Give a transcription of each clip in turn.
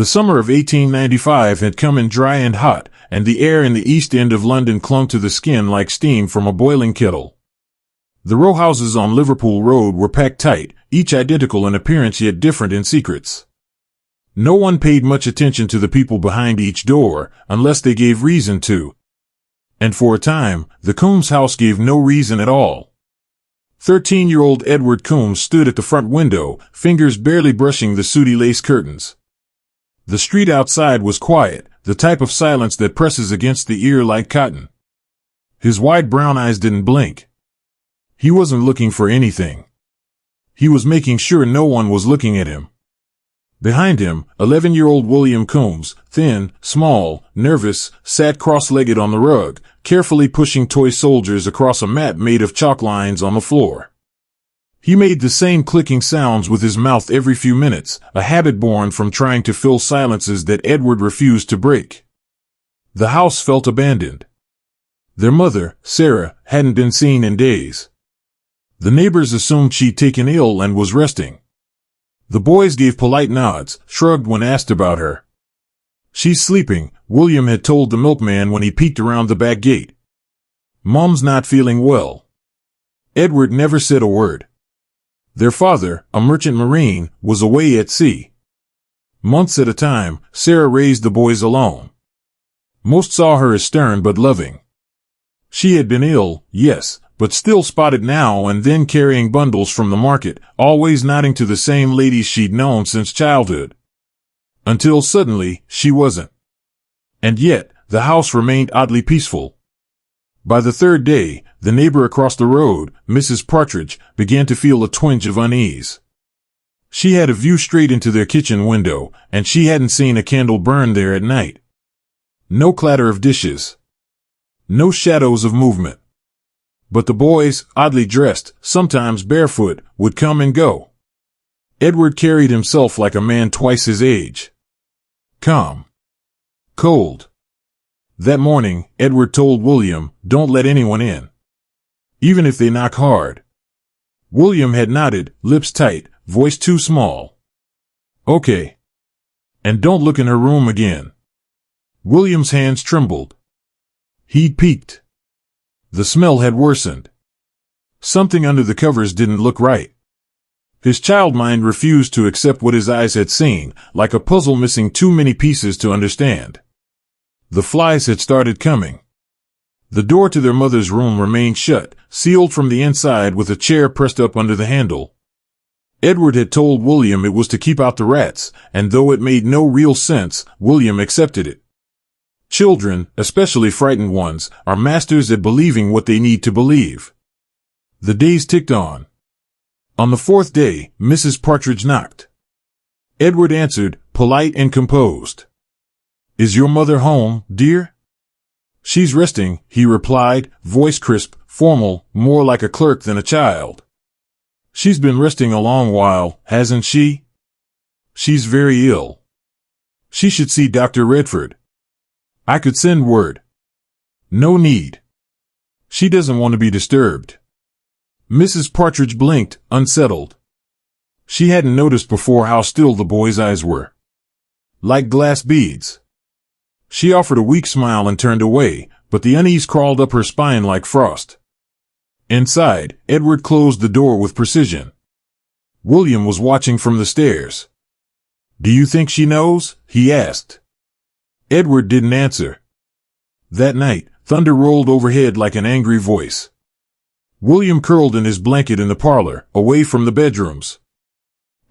The summer of 1895 had come in dry and hot, and the air in the East End of London clung to the skin like steam from a boiling kettle. The row houses on Liverpool Road were packed tight, each identical in appearance yet different in secrets. No one paid much attention to the people behind each door, unless they gave reason to. And for a time, the Coombs house gave no reason at all. 13-year-old Edward Coombs stood at the front window, fingers barely brushing the sooty lace curtains. The street outside was quiet, the type of silence that presses against the ear like cotton. His wide brown eyes didn't blink. He wasn't looking for anything. He was making sure no one was looking at him. Behind him, 11-year-old William Coombs, thin, small, nervous, sat cross-legged on the rug, carefully pushing toy soldiers across a mat made of chalk lines on the floor. He made the same clicking sounds with his mouth every few minutes, a habit born from trying to fill silences that Edward refused to break. The house felt abandoned. Their mother, Sarah, hadn't been seen in days. The neighbors assumed she'd taken ill and was resting. The boys gave polite nods, shrugged when asked about her. "She's sleeping," William had told the milkman when he peeked around the back gate. "Mom's not feeling well." Edward never said a word. Their father, a merchant marine, was away at sea. Months at a time, Sarah raised the boys alone. Most saw her as stern but loving. She had been ill, yes, but still spotted now and then carrying bundles from the market, always nodding to the same ladies she'd known since childhood. Until suddenly, she wasn't. And yet, the house remained oddly peaceful. By the third day, the neighbor across the road, Mrs. Partridge, began to feel a twinge of unease. She had a view straight into their kitchen window, and she hadn't seen a candle burn there at night. No clatter of dishes. No shadows of movement. But the boys, oddly dressed, sometimes barefoot, would come and go. Edward carried himself like a man twice his age. Calm. Cold. That morning, Edward told William, "Don't let anyone in. Even if they knock hard." William had nodded, lips tight, voice too small. "Okay. And don't look in her room again." William's hands trembled. He'd peeked. The smell had worsened. Something under the covers didn't look right. His child mind refused to accept what his eyes had seen, like a puzzle missing too many pieces to understand. The flies had started coming. The door to their mother's room remained shut, sealed from the inside with a chair pressed up under the handle. Edward had told William it was to keep out the rats, and though it made no real sense, William accepted it. Children, especially frightened ones, are masters at believing what they need to believe. The days ticked on. On the fourth day, Mrs. Partridge knocked. Edward answered, polite and composed. "Is your mother home, dear?" "She's resting," he replied, voice crisp, formal, more like a clerk than a child. "She's been resting a long while, hasn't she?" "She's very ill. She should see Dr. Redford." "I could send word." "No need. She doesn't want to be disturbed." Mrs. Partridge blinked, unsettled. She hadn't noticed before how still the boy's eyes were. Like glass beads. She offered a weak smile and turned away, but the unease crawled up her spine like frost. Inside, Edward closed the door with precision. William was watching from the stairs. "Do you think she knows?" he asked. Edward didn't answer. That night, thunder rolled overhead like an angry voice. William curled in his blanket in the parlor, away from the bedrooms.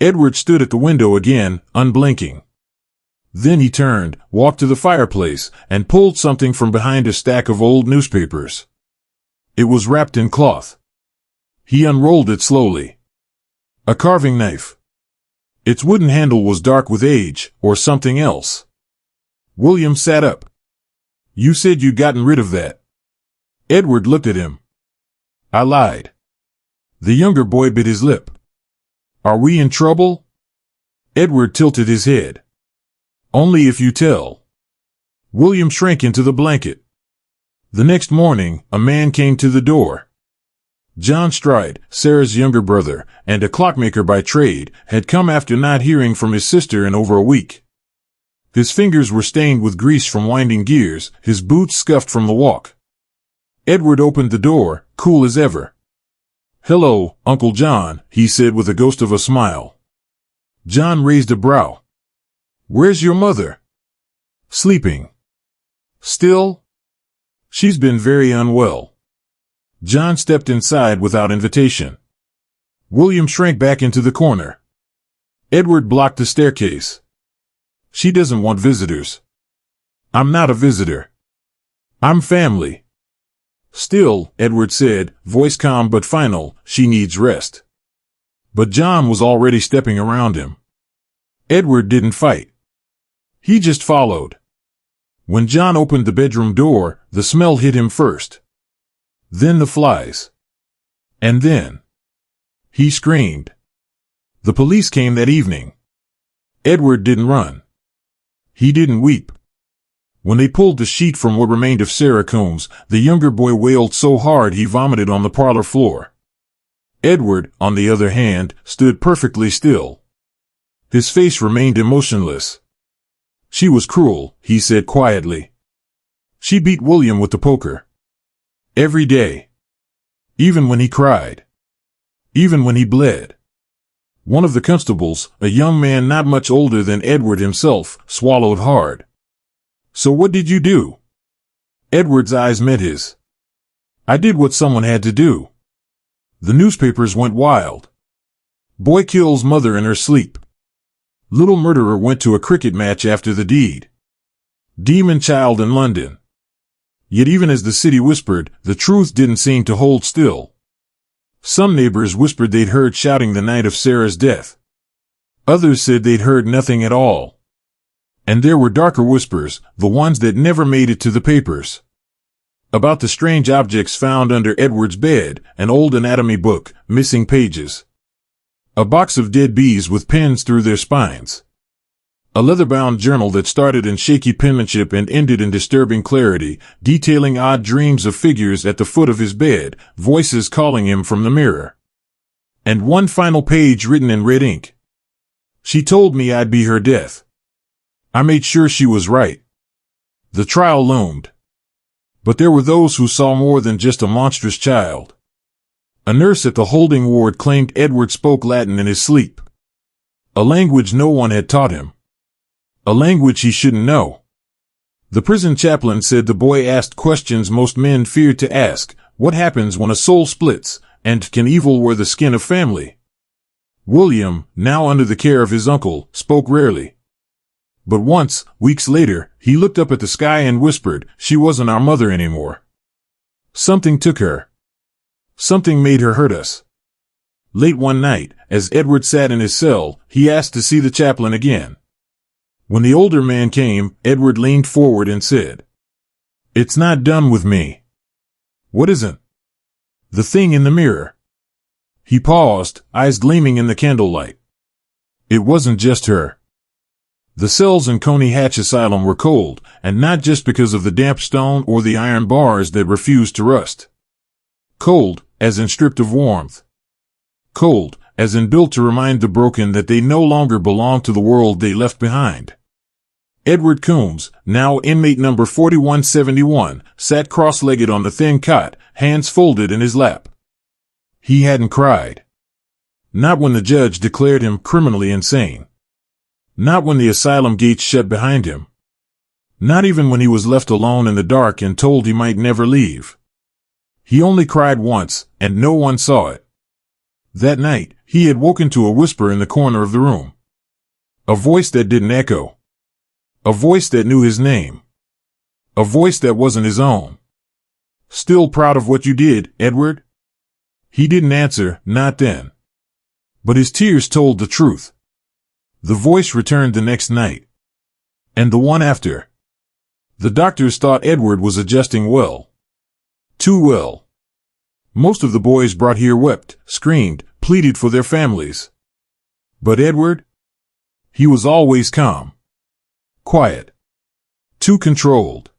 Edward stood at the window again, unblinking. Then he turned, walked to the fireplace, and pulled something from behind a stack of old newspapers. It was wrapped in cloth. He unrolled it slowly. A carving knife. Its wooden handle was dark with age, or something else. William sat up. "You said you'd gotten rid of that." Edward looked at him. "I lied." The younger boy bit his lip. "Are we in trouble?" Edward tilted his head. "Only if you tell." William shrank into the blanket. The next morning, a man came to the door. John Stride, Sarah's younger brother, and a clockmaker by trade, had come after not hearing from his sister in over a week. His fingers were stained with grease from winding gears, his boots scuffed from the walk. Edward opened the door, cool as ever. "Hello, Uncle John," he said with a ghost of a smile. John raised a brow. "Where's your mother?" "Sleeping." "Still?" "She's been very unwell." John stepped inside without invitation. William shrank back into the corner. Edward blocked the staircase. "She doesn't want visitors." "I'm not a visitor. I'm family." "Still," Edward said, voice calm but final, "she needs rest." But John was already stepping around him. Edward didn't fight. He just followed. When John opened the bedroom door, the smell hit him first. Then the flies. And then he screamed. The police came that evening. Edward didn't run. He didn't weep. When they pulled the sheet from what remained of Sarah Coombs, the younger boy wailed so hard he vomited on the parlor floor. Edward, on the other hand, stood perfectly still. His face remained emotionless. "She was cruel," he said quietly. "She beat William with the poker. Every day. Even when he cried. Even when he bled." One of the constables, a young man not much older than Edward himself, swallowed hard. "So what did you do?" Edward's eyes met his. "I did what someone had to do." The newspapers went wild. "Boy kills mother in her sleep." "Little murderer went to a cricket match after the deed." "Demon child in London." Yet even as the city whispered, the truth didn't seem to hold still. Some neighbors whispered they'd heard shouting the night of Sarah's death. Others said they'd heard nothing at all. And there were darker whispers, the ones that never made it to the papers. About the strange objects found under Edward's bed, an old anatomy book, missing pages. A box of dead bees with pins through their spines. A leather-bound journal that started in shaky penmanship and ended in disturbing clarity, detailing odd dreams of figures at the foot of his bed, voices calling him from the mirror. And one final page written in red ink. "She told me I'd be her death. I made sure she was right." The trial loomed. But there were those who saw more than just a monstrous child. A nurse at the holding ward claimed Edward spoke Latin in his sleep. A language no one had taught him. A language he shouldn't know. The prison chaplain said the boy asked questions most men feared to ask. What happens when a soul splits, and can evil wear the skin of family? William, now under the care of his uncle, spoke rarely. But once, weeks later, he looked up at the sky and whispered, "She wasn't our mother anymore. Something took her. Something made her hurt us." Late one night, as Edward sat in his cell, he asked to see the chaplain again. When the older man came, Edward leaned forward and said, "It's not done with me." "What isn't?" "The thing in the mirror." He paused, eyes gleaming in the candlelight. It wasn't just her. The cells in Coney Hatch Asylum were cold, and not just because of the damp stone or the iron bars that refused to rust. Cold, as in stripped of warmth. Cold, as in built to remind the broken that they no longer belong to the world they left behind. Edward Coombs, now inmate number 4171, sat cross-legged on the thin cot, hands folded in his lap. He hadn't cried. Not when the judge declared him criminally insane. Not when the asylum gates shut behind him. Not even when he was left alone in the dark and told he might never leave. He only cried once, and no one saw it. That night, he had woken to a whisper in the corner of the room. A voice that didn't echo. A voice that knew his name. A voice that wasn't his own. "Still proud of what you did, Edward?" He didn't answer, not then. But his tears told the truth. The voice returned the next night. And the one after. The doctors thought Edward was adjusting well. Too well. Most of the boys brought here wept, screamed, pleaded for their families. But Edward? He was always calm. Quiet. Too controlled.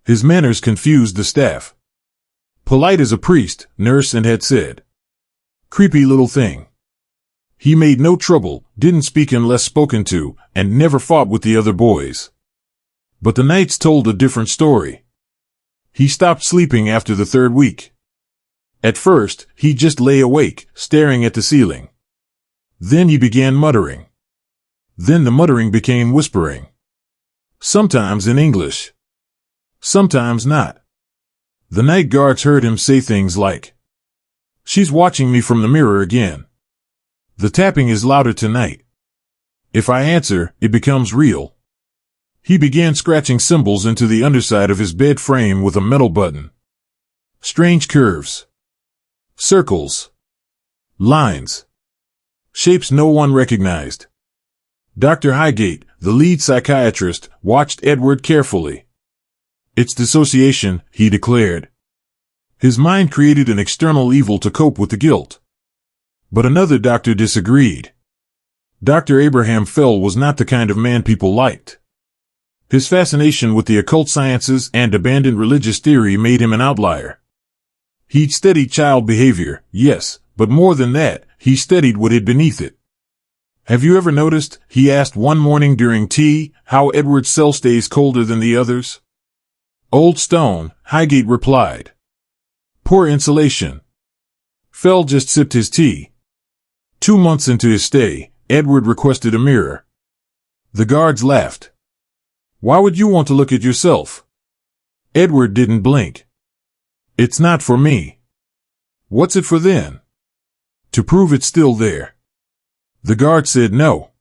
His manners confused the staff. Polite as a priest, nurse and had said. Creepy little thing. He made no trouble, didn't speak unless spoken to, and never fought with the other boys. But the nights told a different story. He stopped sleeping after the third week. At first, he just lay awake, staring at the ceiling. Then he began muttering. Then the muttering became whispering. Sometimes in English. Sometimes not. The night guards heard him say things like, "She's watching me from the mirror again. The tapping is louder tonight. If I answer, it becomes real." He began scratching symbols into the underside of his bed frame with a metal button. Strange curves. Circles. Lines. Shapes no one recognized. Dr. Highgate, the lead psychiatrist, watched Edward carefully. "It's dissociation," he declared. His mind created an external evil to cope with the guilt. But another doctor disagreed. Dr. Abraham Fell was not the kind of man people liked. His fascination with the occult sciences and abandoned religious theory made him an outlier. He'd studied child behavior, yes, but more than that, he studied what hid beneath it. "Have you ever noticed," he asked one morning during tea, "how Edward's cell stays colder than the others?" "Old stone," Highgate replied. "Poor insulation." Fell just sipped his tea. 2 months into his stay, Edward requested a mirror. The guards laughed. "Why would you want to look at yourself?" Edward didn't blink. "It's not for me." "What's it for then?" "To prove it's still there." The guard said no.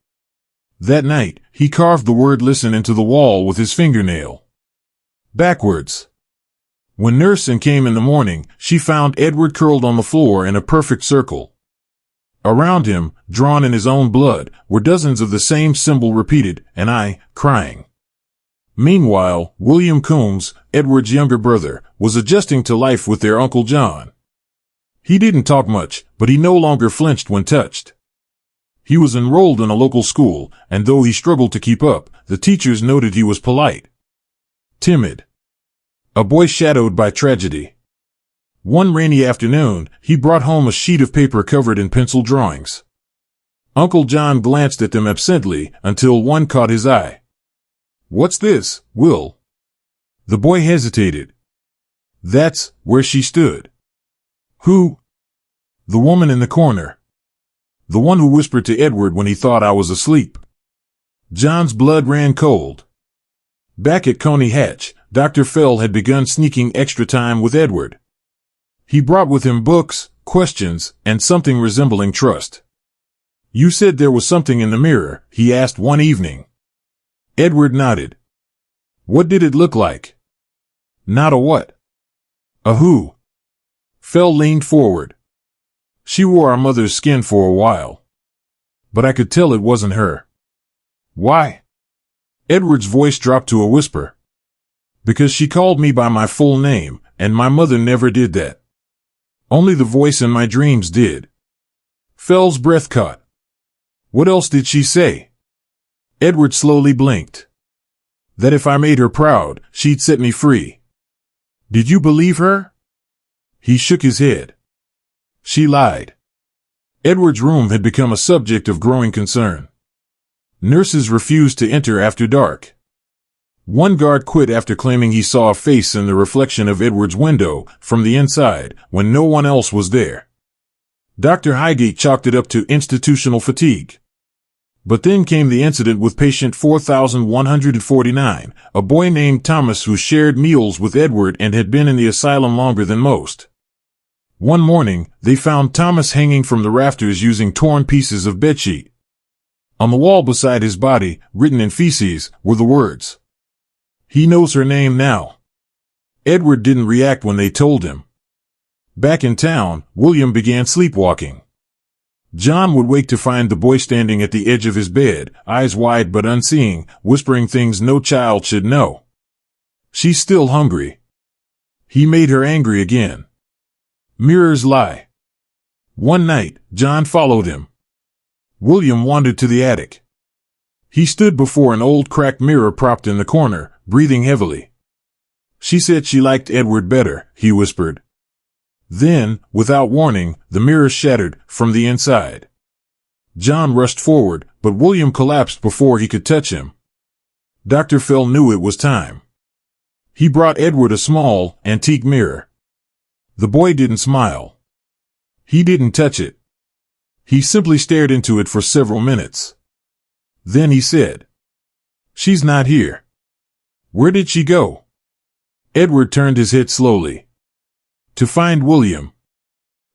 That night, he carved the word "listen" into the wall with his fingernail. Backwards. When Nurse came in the morning, she found Edward curled on the floor in a perfect circle. Around him, drawn in his own blood, were dozens of the same symbol repeated, and I, crying. Meanwhile, William Coombs, Edward's younger brother, was adjusting to life with their Uncle John. He didn't talk much, but he no longer flinched when touched. He was enrolled in a local school, and though he struggled to keep up, the teachers noted he was polite. Timid. A boy shadowed by tragedy. One rainy afternoon, he brought home a sheet of paper covered in pencil drawings. Uncle John glanced at them absently until one caught his eye. "What's this, Will?" The boy hesitated. "That's where she stood." "Who?" "The woman in the corner. The one who whispered to Edward when he thought I was asleep." John's blood ran cold. Back at Coney Hatch, Dr. Fell had begun sneaking extra time with Edward. He brought with him books, questions, and something resembling trust. "You said there was something in the mirror," he asked one evening. Edward nodded. "What did it look like?" "Not a what?" "A who?" Fell leaned forward. "She wore our mother's skin for a while. But I could tell it wasn't her." "Why?" Edward's voice dropped to a whisper. "Because she called me by my full name, and my mother never did that. Only the voice in my dreams did." Fell's breath caught. "What else did she say?" Edward slowly blinked. "That if I made her proud, she'd set me free." "Did you believe her?" He shook his head. "She lied." Edward's room had become a subject of growing concern. Nurses refused to enter after dark. One guard quit after claiming he saw a face in the reflection of Edward's window from the inside when no one else was there. Dr. Highgate chalked it up to institutional fatigue. But then came the incident with patient 4149, a boy named Thomas who shared meals with Edward and had been in the asylum longer than most. One morning, they found Thomas hanging from the rafters using torn pieces of bedsheet. On the wall beside his body, written in feces, were the words, "He knows her name now." Edward didn't react when they told him. Back in town, William began sleepwalking. John would wake to find the boy standing at the edge of his bed, eyes wide but unseeing, whispering things no child should know. "She's still hungry." He made her angry again. Mirrors lie. One night, John followed him. William wandered to the attic. He stood before an old cracked mirror propped in the corner, breathing heavily. "She said she liked Edward better," he whispered. Then, without warning, the mirror shattered from the inside. John rushed forward, but William collapsed before he could touch him. Dr. Fell knew it was time. He brought Edward a small, antique mirror. The boy didn't smile. He didn't touch it. He simply stared into it for several minutes. Then he said, "She's not here. Where did she go?" Edward turned his head slowly. To find William.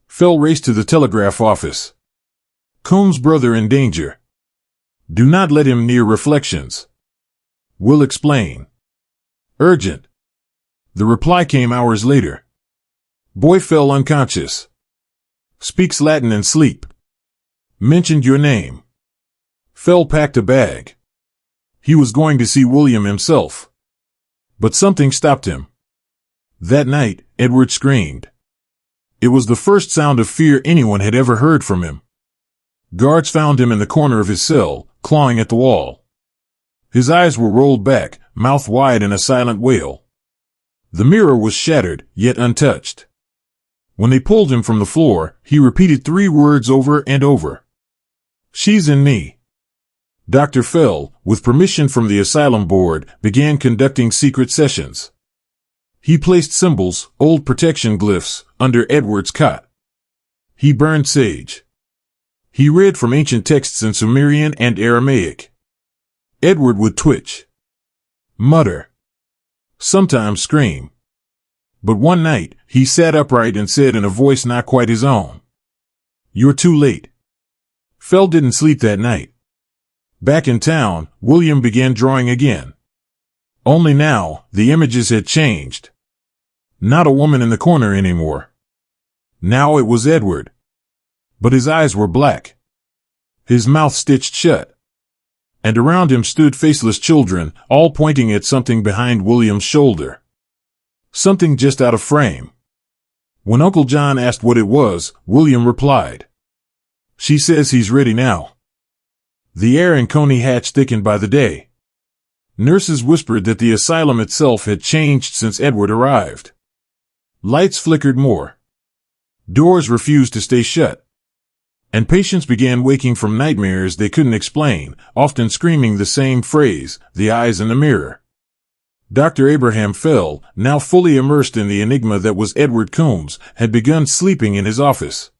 Fell raced to the telegraph office. "Combs' brother in danger. Do not let him near Reflections. Will explain. Urgent." The reply came hours later. Boy fell unconscious. Speaks Latin and sleep. Mentioned your name. Fell packed a bag. He was going to see William himself. But something stopped him. That night, Edward screamed. It was the first sound of fear anyone had ever heard from him. Guards found him in the corner of his cell, clawing at the wall. His eyes were rolled back, mouth wide in a silent wail. The mirror was shattered, yet untouched. When they pulled him from the floor, he repeated 3 words over and over. "She's in me." Dr. Fell, with permission from the asylum board, began conducting secret sessions. He placed symbols, old protection glyphs, under Edward's cot. He burned sage. He read from ancient texts in Sumerian and Aramaic. Edward would twitch, mutter, sometimes scream. But one night, he sat upright and said in a voice not quite his own, "You're too late." Fell didn't sleep that night. Back in town, William began drawing again. Only now, the images had changed. Not a woman in the corner anymore. Now it was Edward. But his eyes were black. His mouth stitched shut. And around him stood faceless children, all pointing at something behind William's shoulder. Something just out of frame. When Uncle John asked what it was, William replied, "She says he's ready now." The air in Coney Hatch thickened by the day. Nurses whispered that the asylum itself had changed since Edward arrived. Lights flickered more. Doors refused to stay shut. And patients began waking from nightmares they couldn't explain, often screaming the same phrase, "The eyes in the mirror." Dr. Abraham Fell, now fully immersed in the enigma that was Edward Combs, had begun sleeping in his office.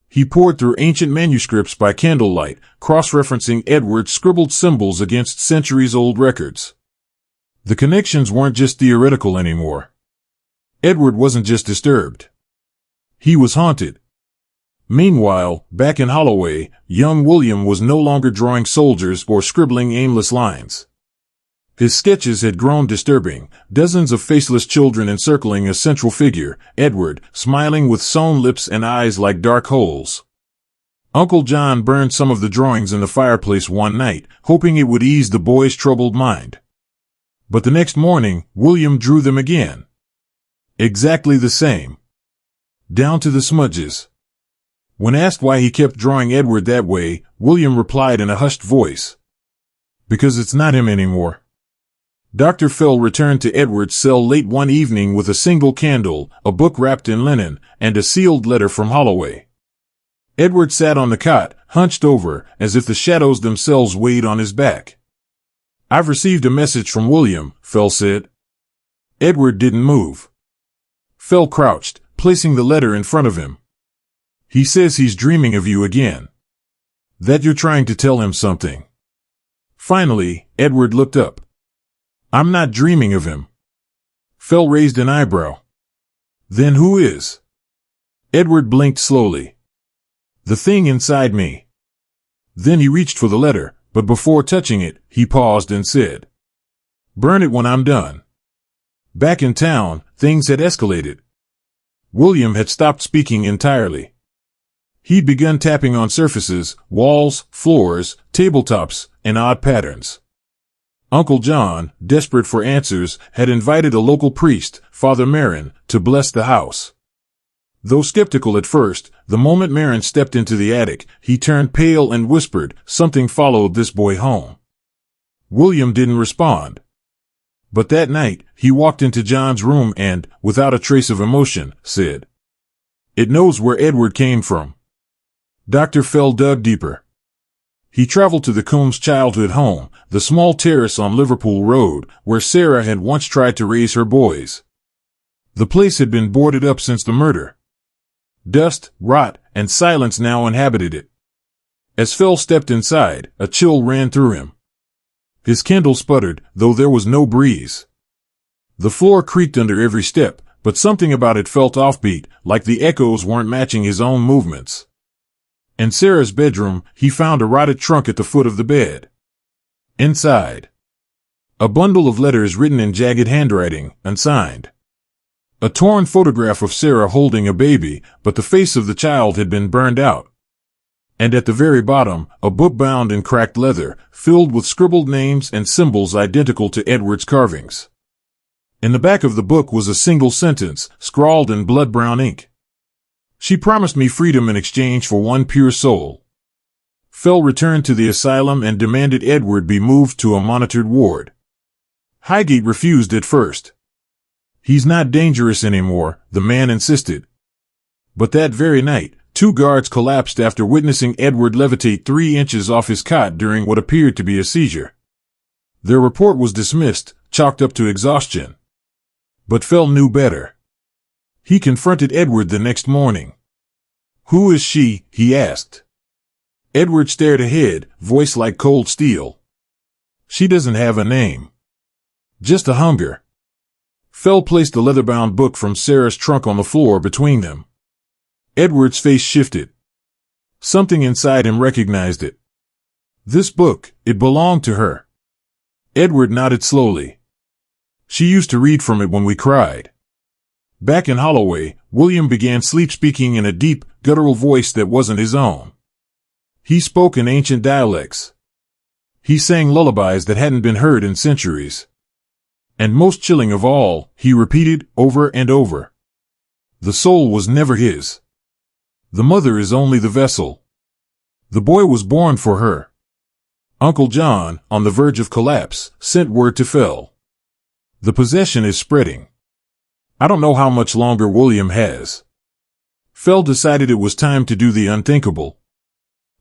He pored through ancient manuscripts by candlelight, cross-referencing Edward's scribbled symbols against centuries-old records. The connections weren't just theoretical anymore. Edward wasn't just disturbed. He was haunted. Meanwhile, back in Holloway, young William was no longer drawing soldiers or scribbling aimless lines. His sketches had grown disturbing, dozens of faceless children encircling a central figure, Edward, smiling with sewn lips and eyes like dark holes. Uncle John burned some of the drawings in the fireplace one night, hoping it would ease the boy's troubled mind. But the next morning, William drew them again. Exactly the same. Down to the smudges. When asked why he kept drawing Edward that way, William replied in a hushed voice, "Because it's not him anymore." Dr. Fell returned to Edward's cell late one evening with a single candle, a book wrapped in linen, and a sealed letter from Holloway. Edward sat on the cot, hunched over, as if the shadows themselves weighed on his back. "I've received a message from William," Fell said. Edward didn't move. Fell crouched, placing the letter in front of him. "He says he's dreaming of you again. That you're trying to tell him something." Finally, Edward looked up. "I'm not dreaming of him." Fell raised an eyebrow. "Then who is?" Edward blinked slowly. "The thing inside me." Then he reached for the letter, but before touching it, he paused and said, "Burn it when I'm done." Back in town, things had escalated. William had stopped speaking entirely. He'd begun tapping on surfaces, walls, floors, tabletops, and odd patterns. Uncle John, desperate for answers, had invited a local priest, Father Marin, to bless the house. Though skeptical at first, the moment Marin stepped into the attic, he turned pale and whispered, "Something followed this boy home." William didn't respond. But that night, he walked into John's room and, without a trace of emotion, said, "It knows where Edward came from." Dr. Fell dug deeper. He traveled to the Coombs' childhood home, the small terrace on Liverpool Road, where Sarah had once tried to raise her boys. The place had been boarded up since the murder. Dust, rot, and silence now inhabited it. As Phil stepped inside, a chill ran through him. His candle sputtered, though there was no breeze. The floor creaked under every step, but something about it felt offbeat, like the echoes weren't matching his own movements. In Sarah's bedroom, he found a rotted trunk at the foot of the bed. Inside, a bundle of letters written in jagged handwriting, unsigned. A torn photograph of Sarah holding a baby, but the face of the child had been burned out. And at the very bottom, a book bound in cracked leather, filled with scribbled names and symbols identical to Edward's carvings. In the back of the book was a single sentence, scrawled in blood-brown ink. She promised me freedom in exchange for one pure soul. Phil returned to the asylum and demanded Edward be moved to a monitored ward. Highgate refused at first. He's not dangerous anymore, the man insisted. But that very night, 2 guards collapsed after witnessing Edward levitate 3 inches off his cot during what appeared to be a seizure. Their report was dismissed, chalked up to exhaustion. But Phil knew better. He confronted Edward the next morning. "Who is she?" he asked. Edward stared ahead, voice like cold steel. "She doesn't have a name. Just a hunger." Phil placed the leather-bound book from Sarah's trunk on the floor between them. Edward's face shifted. Something inside him recognized it. This book, it belonged to her. Edward nodded slowly. "She used to read from it when we cried." Back in Holloway, William began sleep-speaking in a deep, guttural voice that wasn't his own. He spoke in ancient dialects. He sang lullabies that hadn't been heard in centuries. And most chilling of all, he repeated over and over. The soul was never his. The mother is only the vessel. The boy was born for her. Uncle John, on the verge of collapse, sent word to Phil. The possession is spreading. I don't know how much longer William has. Phil decided it was time to do the unthinkable.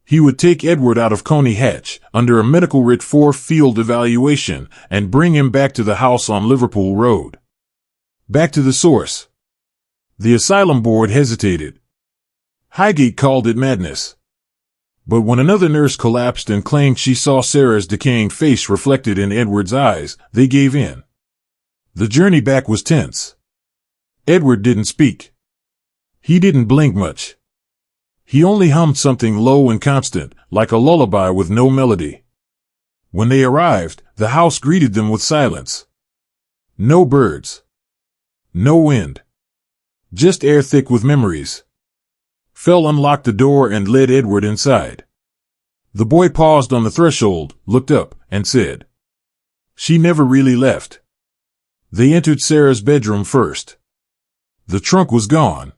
He would take Edward out of Coney Hatch, under a medical writ for field evaluation, and bring him back to the house on Liverpool Road. Back to the source. The asylum board hesitated. Highgate called it madness. But when another nurse collapsed and claimed she saw Sarah's decaying face reflected in Edward's eyes, they gave in. The journey back was tense. Edward didn't speak. He didn't blink much. He only hummed something low and constant, like a lullaby with no melody. When they arrived, the house greeted them with silence. No birds. No wind. Just air thick with memories. Phil unlocked the door and led Edward inside. The boy paused on the threshold, looked up, and said, "She never really left." They entered Sarah's bedroom first. The trunk was gone.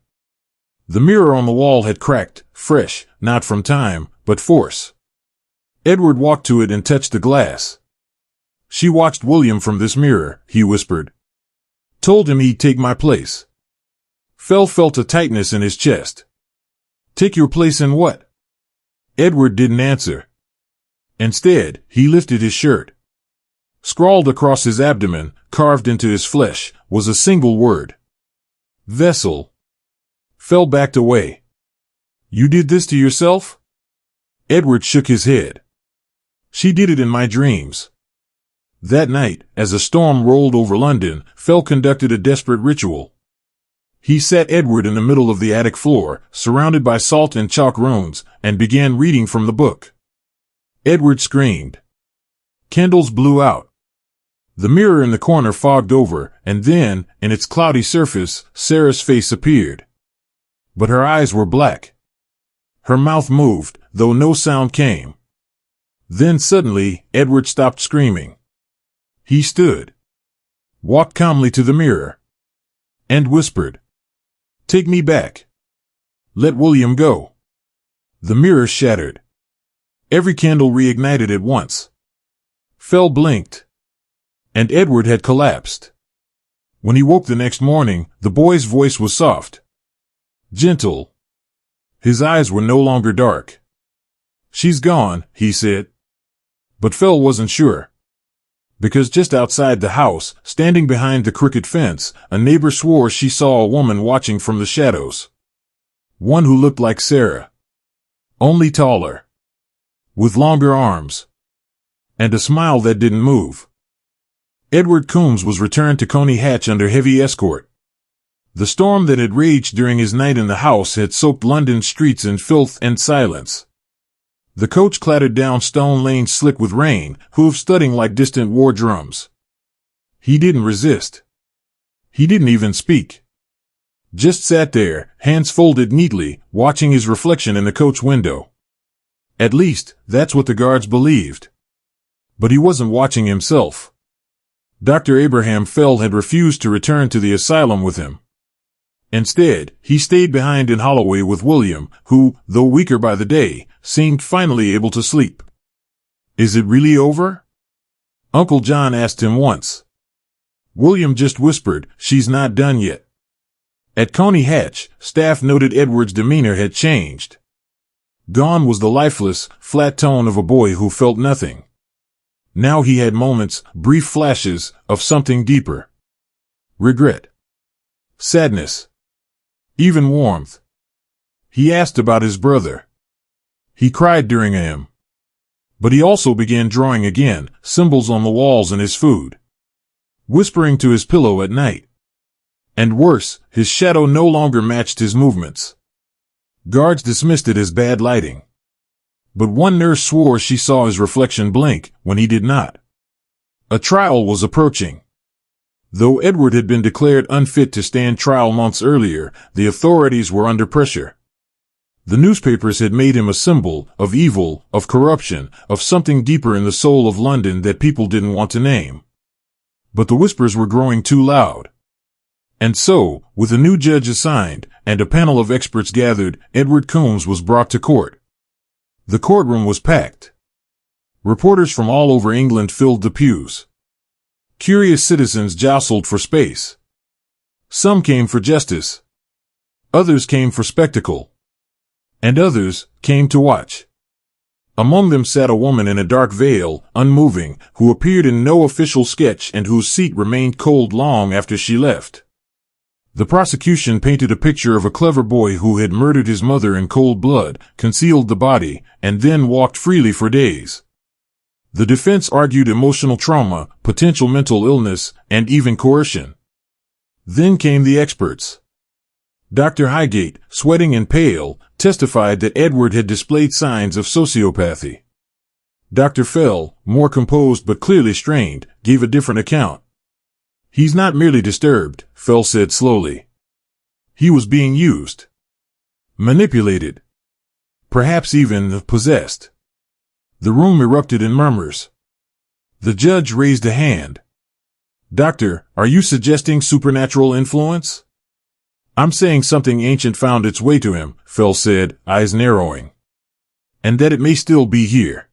The mirror on the wall had cracked, fresh, not from time, but force. Edward walked to it and touched the glass. "She watched William from this mirror," he whispered. "Told him he'd take my place." Phil felt a tightness in his chest. "Take your place in what?" Edward didn't answer. Instead, he lifted his shirt. Scrawled across his abdomen, carved into his flesh, was a single word. Vessel. Phil backed away. "You did this to yourself?" Edward shook his head. "She did it in my dreams." That night, as a storm rolled over London, Phil conducted a desperate ritual. He sat Edward in the middle of the attic floor, surrounded by salt and chalk runes, and began reading from the book. Edward screamed. Candles blew out. The mirror in the corner fogged over, and then, in its cloudy surface, Sarah's face appeared. But her eyes were black. Her mouth moved, though no sound came. Then suddenly, Edward stopped screaming. He stood, walked calmly to the mirror, and whispered, "Take me back. Let William go." The mirror shattered. Every candle reignited at once. Phil blinked. And Edward had collapsed. When he woke the next morning, the boy's voice was soft, gentle. His eyes were no longer dark. She's gone, he said. But Fell wasn't sure. Because just outside the house, standing behind the crooked fence, a neighbor swore she saw a woman watching from the shadows. One who looked like Sarah. Only taller. With longer arms. And a smile that didn't move. Edward Coombs was returned to Coney Hatch under heavy escort. The storm that had raged during his night in the house had soaked London's streets in filth and silence. The coach clattered down stone lanes slick with rain, hooves thudding like distant war drums. He didn't resist. He didn't even speak. Just sat there, hands folded neatly, watching his reflection in the coach window. At least, that's what the guards believed. But he wasn't watching himself. Dr. Abraham Fell had refused to return to the asylum with him. Instead, he stayed behind in Holloway with William, who, though weaker by the day, seemed finally able to sleep. "Is it really over?" Uncle John asked him once. William just whispered, "She's not done yet." At Coney Hatch, staff noted Edward's demeanor had changed. Gone was the lifeless, flat tone of a boy who felt nothing. Now he had moments, brief flashes, of something deeper. Regret. Sadness. Even warmth. He asked about his brother. He cried during a hymn. But he also began drawing again, symbols on the walls and his food. Whispering to his pillow at night. And worse, his shadow no longer matched his movements. Guards dismissed it as bad lighting. But one nurse swore she saw his reflection blink when he did not. A trial was approaching. Though Edward had been declared unfit to stand trial months earlier, the authorities were under pressure. The newspapers had made him a symbol of evil, of corruption, of something deeper in the soul of London that people didn't want to name. But the whispers were growing too loud. And so, with a new judge assigned, and a panel of experts gathered, Edward Coombs was brought to court. The courtroom was packed. Reporters from all over England filled the pews. Curious citizens jostled for space. Some came for justice. Others came for spectacle. And others came to watch. Among them sat a woman in a dark veil, unmoving, who appeared in no official sketch and whose seat remained cold long after she left. The prosecution painted a picture of a clever boy who had murdered his mother in cold blood, concealed the body, and then walked freely for days. The defense argued emotional trauma, potential mental illness, and even coercion. Then came the experts. Dr. Highgate, sweating and pale, testified that Edward had displayed signs of sociopathy. Dr. Fell, more composed but clearly strained, gave a different account. "He's not merely disturbed," Fell said slowly. "He was being used. Manipulated. Perhaps even possessed." The room erupted in murmurs. The judge raised a hand. "Doctor, are you suggesting supernatural influence?" "I'm saying something ancient found its way to him," Fell said, eyes narrowing. "And that it may still be here."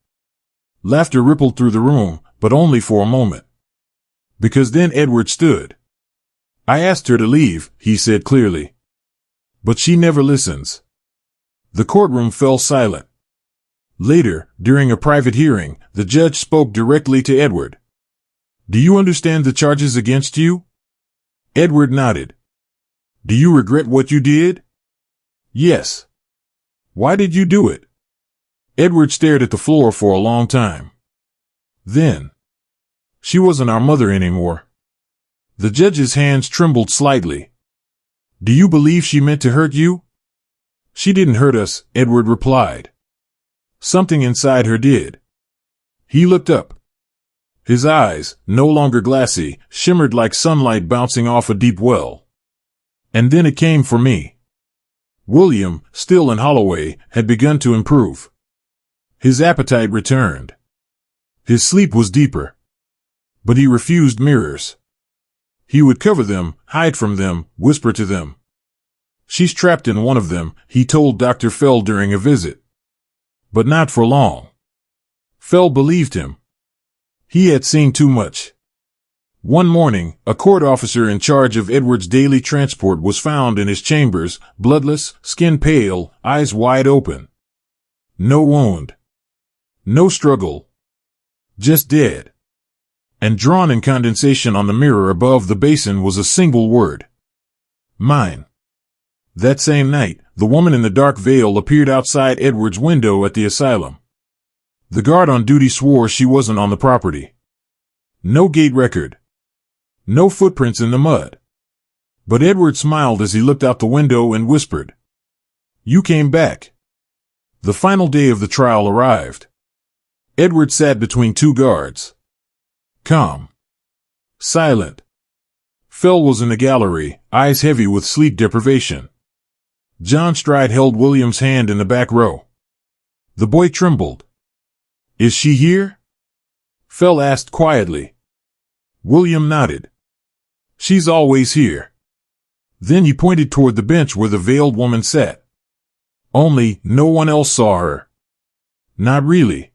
Laughter rippled through the room, but only for a moment. Because then Edward stood. "I asked her to leave," he said clearly. "But she never listens." The courtroom fell silent. Later, during a private hearing, the judge spoke directly to Edward. "Do you understand the charges against you?" Edward nodded. "Do you regret what you did?" "Yes." "Why did you do it?" Edward stared at the floor for a long time. Then, "She wasn't our mother anymore." The judge's hands trembled slightly. "Do you believe she meant to hurt you?" "She didn't hurt us," Edward replied. "Something inside her did." He looked up. His eyes, no longer glassy, shimmered like sunlight bouncing off a deep well. "And then it came for me." William, still in Holloway, had begun to improve. His appetite returned. His sleep was deeper. But he refused mirrors. He would cover them, hide from them, whisper to them. "She's trapped in one of them," he told Dr. Fell during a visit. But not for long. Fell believed him. He had seen too much. One morning, a court officer in charge of Edward's daily transport was found in his chambers, bloodless, skin pale, eyes wide open. No wound. No struggle. Just dead. And drawn in condensation on the mirror above the basin was a single word. Mine. That same night, the woman in the dark veil appeared outside Edward's window at the asylum. The guard on duty swore she wasn't on the property. No gate record. No footprints in the mud. But Edward smiled as he looked out the window and whispered, "You came back." The final day of the trial arrived. Edward sat between two guards. Calm. Silent. Fell was in the gallery, eyes heavy with sleep deprivation. John Stride held William's hand in the back row. The boy trembled. "Is she here?" Fell asked quietly. William nodded. "She's always here." Then he pointed toward the bench where the veiled woman sat. Only, no one else saw her. Not really.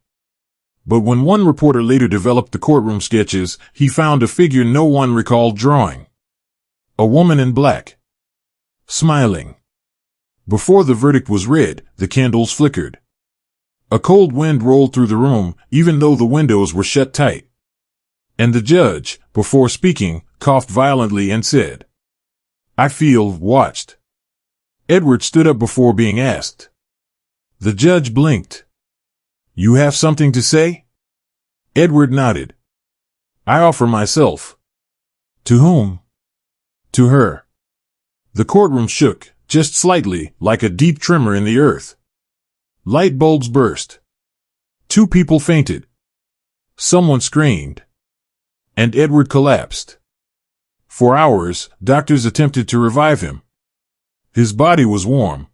But when one reporter later developed the courtroom sketches, he found a figure no one recalled drawing. A woman in black. Smiling. Before the verdict was read, the candles flickered. A cold wind rolled through the room, even though the windows were shut tight. And the judge, before speaking, coughed violently and said, "I feel watched." Edward stood up before being asked. The judge blinked. "You have something to say?" Edward nodded. "I offer myself." "To whom?" "To her." The courtroom shook, just slightly, like a deep tremor in the earth. Light bulbs burst. 2 people fainted. Someone screamed. And Edward collapsed. For hours, doctors attempted to revive him. His body was warm.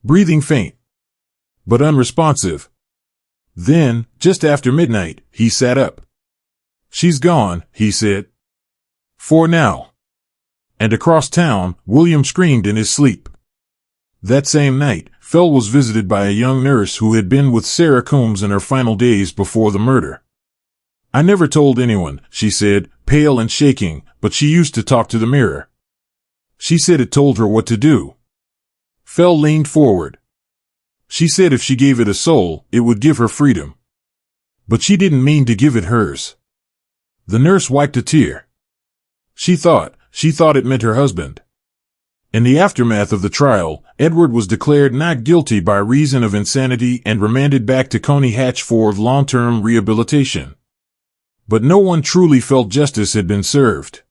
Breathing faint. But unresponsive. Then, just after midnight, he sat up. "She's gone," he said. "For now." And across town, William screamed in his sleep. That same night, Fell was visited by a young nurse who had been with Sarah Coombs in her final days before the murder. "I never told anyone," she said, pale and shaking, but she used to talk to the mirror. She said it told her what to do. Fell leaned forward. She said if she gave it a soul, it would give her freedom. But she didn't mean to give it hers. The nurse wiped a tear. She thought it meant her husband. In the aftermath of the trial, Edward was declared not guilty by reason of insanity and remanded back to Coney Hatch for long-term rehabilitation. But no one truly felt justice had been served.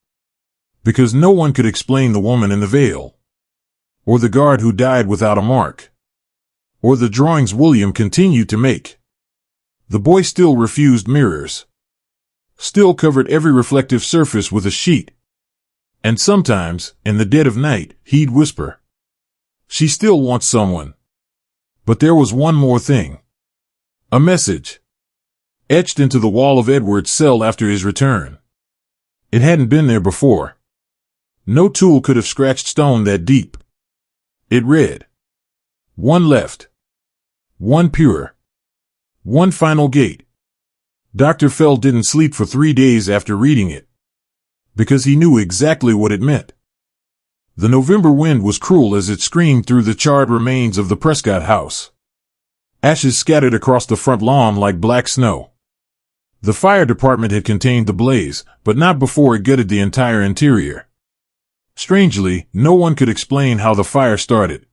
Because no one could explain the woman in the veil. Or the guard who died without a mark. Or the drawings William continued to make. The boy still refused mirrors. Still covered every reflective surface with a sheet. And sometimes, in the dead of night, he'd whisper, "She still wants someone." But there was one more thing. A message. Etched into the wall of Edward's cell after his return. It hadn't been there before. No tool could have scratched stone that deep. It read, "One left. One pure. One final gate." Dr. Fell didn't sleep for 3 days after reading it. Because he knew exactly what it meant. The November wind was cruel as it screamed through the charred remains of the Prescott house. Ashes scattered across the front lawn like black snow. The fire department had contained the blaze, but not before it gutted the entire interior. Strangely, no one could explain how the fire started.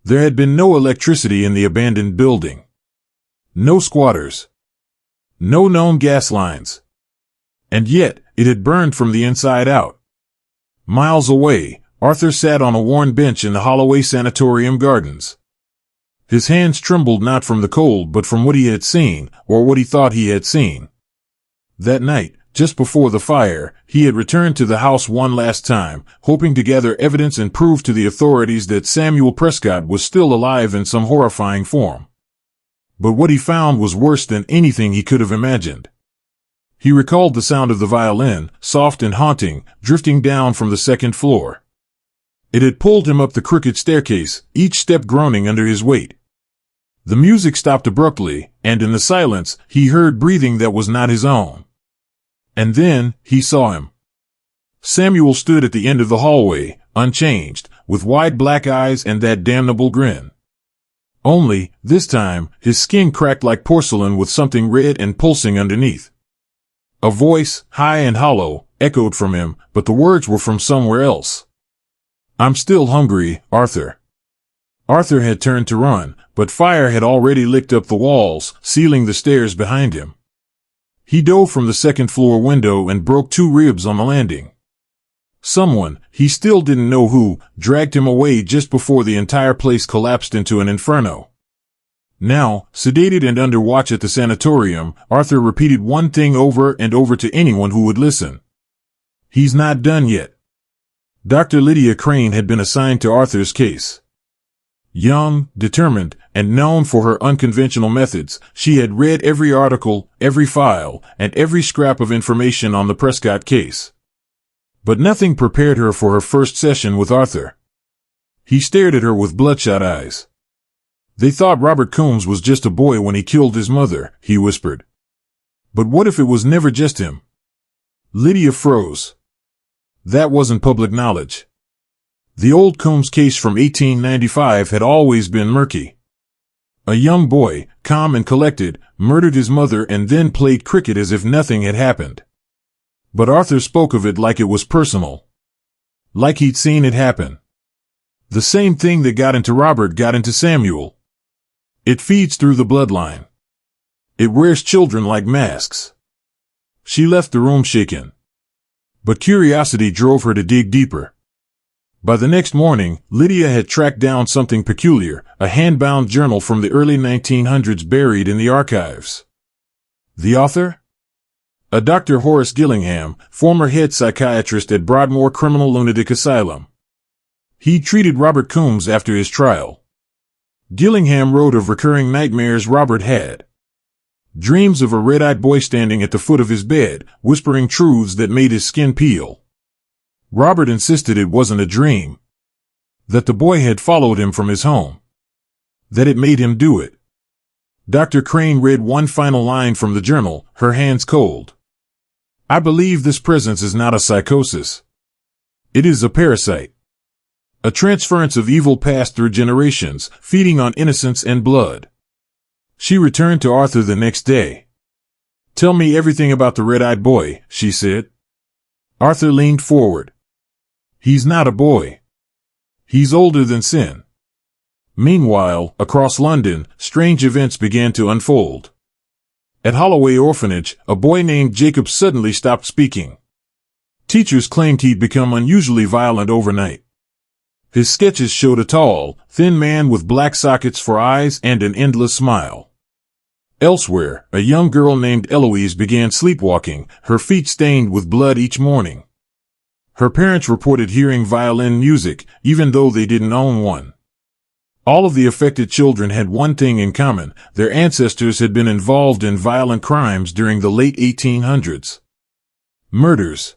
There had been no electricity in the abandoned building. No squatters. No known gas lines. And yet, it had burned from the inside out. Miles away, Arthur sat on a worn bench in the Holloway Sanatorium Gardens. His hands trembled not from the cold but from what he had seen, or what he thought he had seen. That night, just before the fire, he had returned to the house one last time, hoping to gather evidence and prove to the authorities that Samuel Prescott was still alive in some horrifying form. But what he found was worse than anything he could have imagined. He recalled the sound of the violin, soft and haunting, drifting down from the second floor. It had pulled him up the crooked staircase, each step groaning under his weight. The music stopped abruptly, and in the silence, he heard breathing that was not his own. And then, he saw him. Samuel stood at the end of the hallway, unchanged, with wide black eyes and that damnable grin. Only, this time, his skin cracked like porcelain with something red and pulsing underneath. A voice, high and hollow, echoed from him, but the words were from somewhere else. "I'm still hungry, Arthur." Arthur had turned to run, but fire had already licked up the walls, sealing the stairs behind him. He dove from the second-floor window and broke 2 ribs on the landing. Someone, he still didn't know who, dragged him away just before the entire place collapsed into an inferno. Now, sedated and under watch at the sanatorium, Arthur repeated one thing over and over to anyone who would listen. "He's not done yet." Dr. Lydia Crane had been assigned to Arthur's case. Young, determined, and known for her unconventional methods, she had read every article, every file, and every scrap of information on the Prescott case. But nothing prepared her for her first session with Arthur. He stared at her with bloodshot eyes. "They thought Robert Coombs was just a boy when he killed his mother," he whispered. "But what if it was never just him?" Lydia froze. That wasn't public knowledge. The old Coombs case from 1895 had always been murky. A young boy, calm and collected, murdered his mother and then played cricket as if nothing had happened. But Arthur spoke of it like it was personal. Like he'd seen it happen. The same thing that got into Robert got into Samuel. It feeds through the bloodline. It wears children like masks. She left the room shaken. But curiosity drove her to dig deeper. By the next morning, Lydia had tracked down something peculiar, a hand-bound journal from the early 1900s buried in the archives. The author? A Dr. Horace Gillingham, former head psychiatrist at Broadmoor Criminal Lunatic Asylum. He'd treated Robert Coombs after his trial. Gillingham wrote of recurring nightmares Robert had. Dreams of a red-eyed boy standing at the foot of his bed, whispering truths that made his skin peel. Robert insisted it wasn't a dream. That the boy had followed him from his home. That it made him do it. Dr. Crane read one final line from the journal, her hands cold. "I believe this presence is not a psychosis. It is a parasite. A transference of evil passed through generations, feeding on innocence and blood." She returned to Arthur the next day. "Tell me everything about the red-eyed boy," she said. Arthur leaned forward. "He's not a boy. He's older than sin." Meanwhile, across London, strange events began to unfold. At Holloway Orphanage, a boy named Jacob suddenly stopped speaking. Teachers claimed he'd become unusually violent overnight. His sketches showed a tall, thin man with black sockets for eyes and an endless smile. Elsewhere, a young girl named Eloise began sleepwalking, her feet stained with blood each morning. Her parents reported hearing violin music, even though they didn't own one. All of the affected children had one thing in common: their ancestors had been involved in violent crimes during the late 1800s. Murders.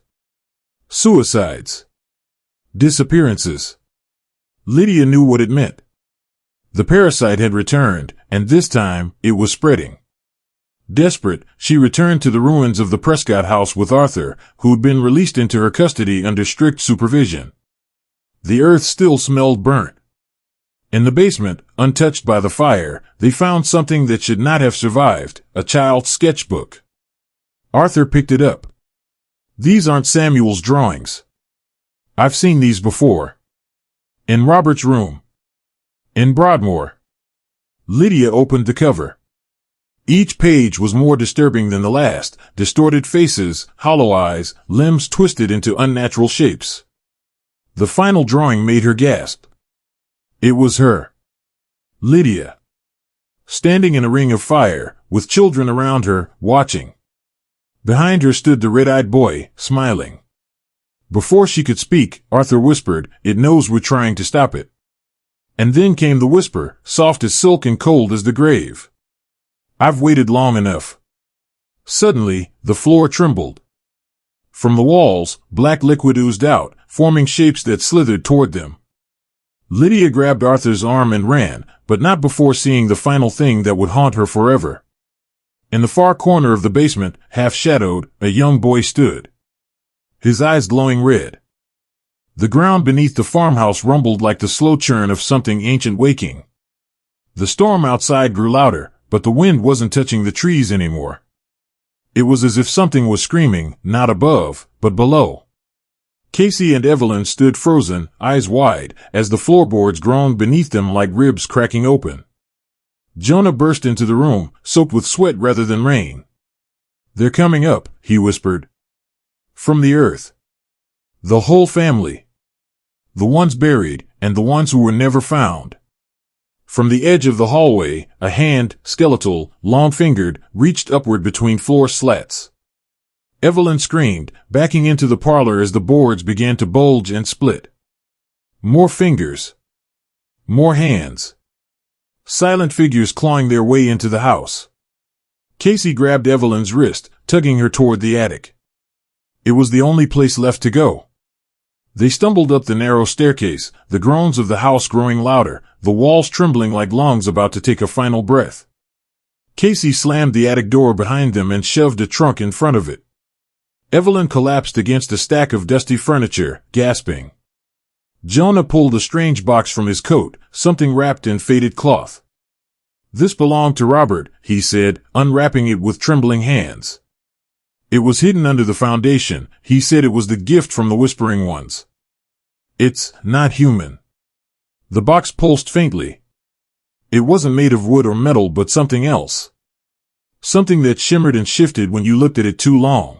Suicides. Disappearances. Lydia knew what it meant. The parasite had returned, and this time, it was spreading. Desperate, she returned to the ruins of the Prescott house with Arthur, who'd been released into her custody under strict supervision. The earth still smelled burnt. In the basement, untouched by the fire, they found something that should not have survived, a child's sketchbook. Arthur picked it up. "These aren't Samuel's drawings. I've seen these before. In Robert's room. In Broadmoor." Lydia opened the cover. Each page was more disturbing than the last: distorted faces, hollow eyes, limbs twisted into unnatural shapes. The final drawing made her gasp. It was her. Lydia. Standing in a ring of fire, with children around her, watching. Behind her stood the red-eyed boy, smiling. Before she could speak, Arthur whispered, "It knows we're trying to stop it." And then came the whisper, soft as silk and cold as the grave. "I've waited long enough." Suddenly, the floor trembled. From the walls, black liquid oozed out, forming shapes that slithered toward them. Lydia grabbed Arthur's arm and ran, but not before seeing the final thing that would haunt her forever. In the far corner of the basement, half-shadowed, a young boy stood. His eyes glowing red. The ground beneath the farmhouse rumbled like the slow churn of something ancient waking. The storm outside grew louder, but the wind wasn't touching the trees anymore. It was as if something was screaming, not above, but below. Casey and Evelyn stood frozen, eyes wide, as the floorboards groaned beneath them like ribs cracking open. Jonah burst into the room, soaked with sweat rather than rain. "They're coming up," he whispered. "From the earth. The whole family. The ones buried, and the ones who were never found." From the edge of the hallway, a hand, skeletal, long-fingered, reached upward between floor slats. Evelyn screamed, backing into the parlor as the boards began to bulge and split. More fingers. More hands. Silent figures clawing their way into the house. Casey grabbed Evelyn's wrist, tugging her toward the attic. It was the only place left to go. They stumbled up the narrow staircase, the groans of the house growing louder, the walls trembling like lungs about to take a final breath. Casey slammed the attic door behind them and shoved a trunk in front of it. Evelyn collapsed against a stack of dusty furniture, gasping. Jonah pulled a strange box from his coat, something wrapped in faded cloth. "This belonged to Robert," he said, unwrapping it with trembling hands. "It was hidden under the foundation. He said it was the gift from the Whispering Ones." "It's not human." The box pulsed faintly. It wasn't made of wood or metal but something else. Something that shimmered and shifted when you looked at it too long.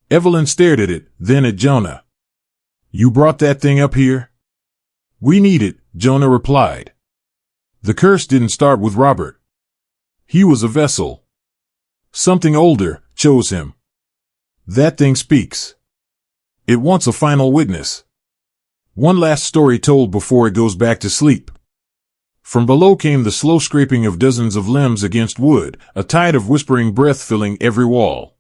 Evelyn stared at it, then at Jonah. "You brought that thing up here?" "We need it," Jonah replied. "The curse didn't start with Robert. He was a vessel. Something older chose him. That thing speaks. It wants a final witness. One last story told before it goes back to sleep." From below came the slow scraping of dozens of limbs against wood, a tide of whispering breath filling every wall.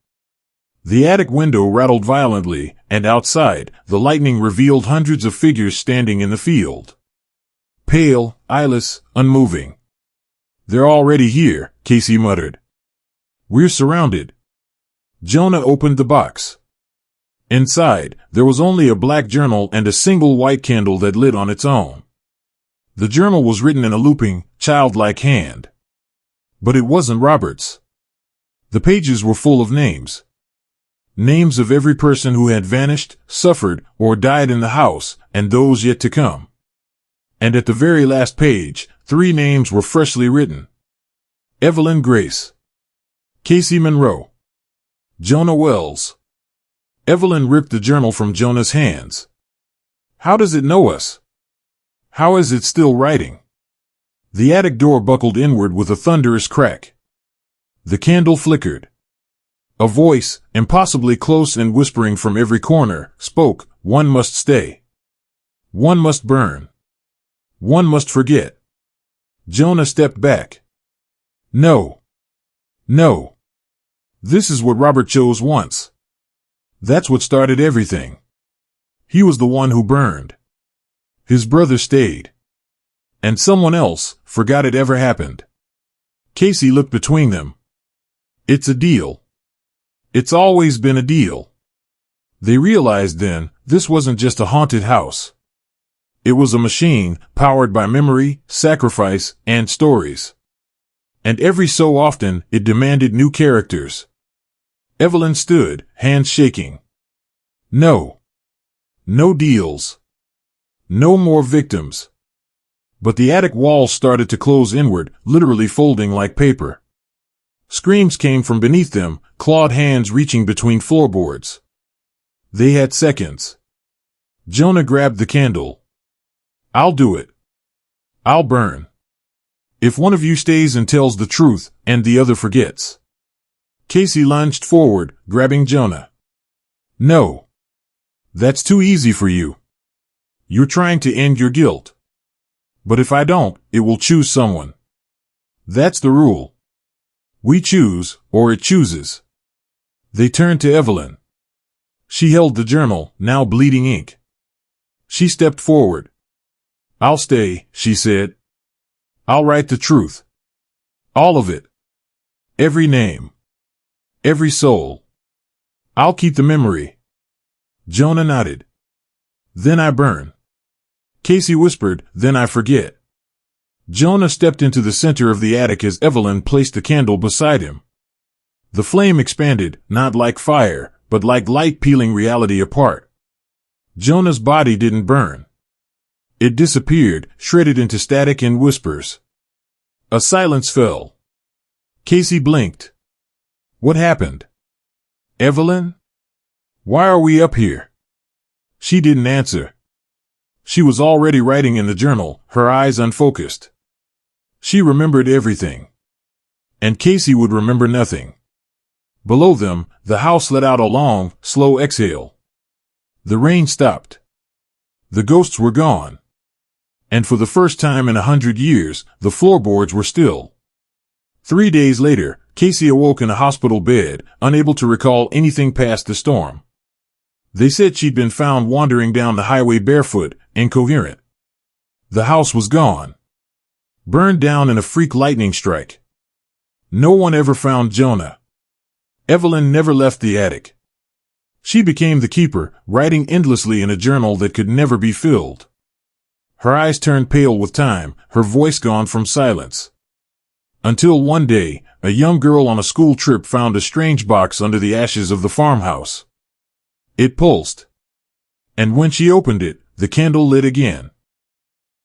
The attic window rattled violently, and outside, the lightning revealed hundreds of figures standing in the field. Pale, eyeless, unmoving. "They're already here," Casey muttered. "We're surrounded." Jonah opened the box. Inside, there was only a black journal and a single white candle that lit on its own. The journal was written in a looping, childlike hand. But it wasn't Robert's. The pages were full of names. Names of every person who had vanished, suffered, or died in the house, and those yet to come. And at the very last page, 3 names were freshly written. Evelyn Grace. Casey Monroe. Jonah Wells. Evelyn ripped the journal from Jonah's hands. "How does it know us? How is it still writing?" The attic door buckled inward with a thunderous crack. The candle flickered. A voice, impossibly close and whispering from every corner, spoke, "One must stay. One must burn. One must forget." Jonah stepped back. "No. No. This is what Robert chose once. That's what started everything. He was the one who burned. His brother stayed. And someone else forgot it ever happened." Casey looked between them. "It's a deal. It's always been a deal." They realized then, this wasn't just a haunted house. It was a machine, powered by memory, sacrifice, and stories. And every so often, it demanded new characters. Evelyn stood, hands shaking. No. No deals. No more victims. But the attic walls started to close inward, literally folding like paper. Screams came from beneath them, clawed hands reaching between floorboards. They had seconds. Jonah grabbed the candle. "I'll do it. I'll burn. If one of you stays and tells the truth, and the other forgets." Casey lunged forward, grabbing Jonah. "No. That's too easy for you. You're trying to end your guilt. But if I don't, it will choose someone. That's the rule. We choose, or it chooses." They turned to Evelyn. She held the journal, now bleeding ink. She stepped forward. "I'll stay," she said. "I'll write the truth. All of it. Every name. Every soul. I'll keep the memory." Jonah nodded. "Then I burn." Casey whispered, "Then I forget." Jonah stepped into the center of the attic as Evelyn placed the candle beside him. The flame expanded, not like fire, but like light peeling reality apart. Jonah's body didn't burn. It disappeared, shredded into static and whispers. A silence fell. Casey blinked. What happened? Evelyn? Why are we up here? She didn't answer. She was already writing in the journal, her eyes unfocused. She remembered everything. And Casey would remember nothing. Below them, the house let out a long, slow exhale. The rain stopped. The ghosts were gone. And for the first time in 100 years, the floorboards were still. 3 days later, Casey awoke in a hospital bed, unable to recall anything past the storm. They said she'd been found wandering down the highway barefoot, incoherent. The house was gone. Burned down in a freak lightning strike. No one ever found Jonah. Evelyn never left the attic. She became the keeper, writing endlessly in a journal that could never be filled. Her eyes turned pale with time, her voice gone from silence. Until one day, a young girl on a school trip found a strange box under the ashes of the farmhouse. It pulsed. And when she opened it, the candle lit again.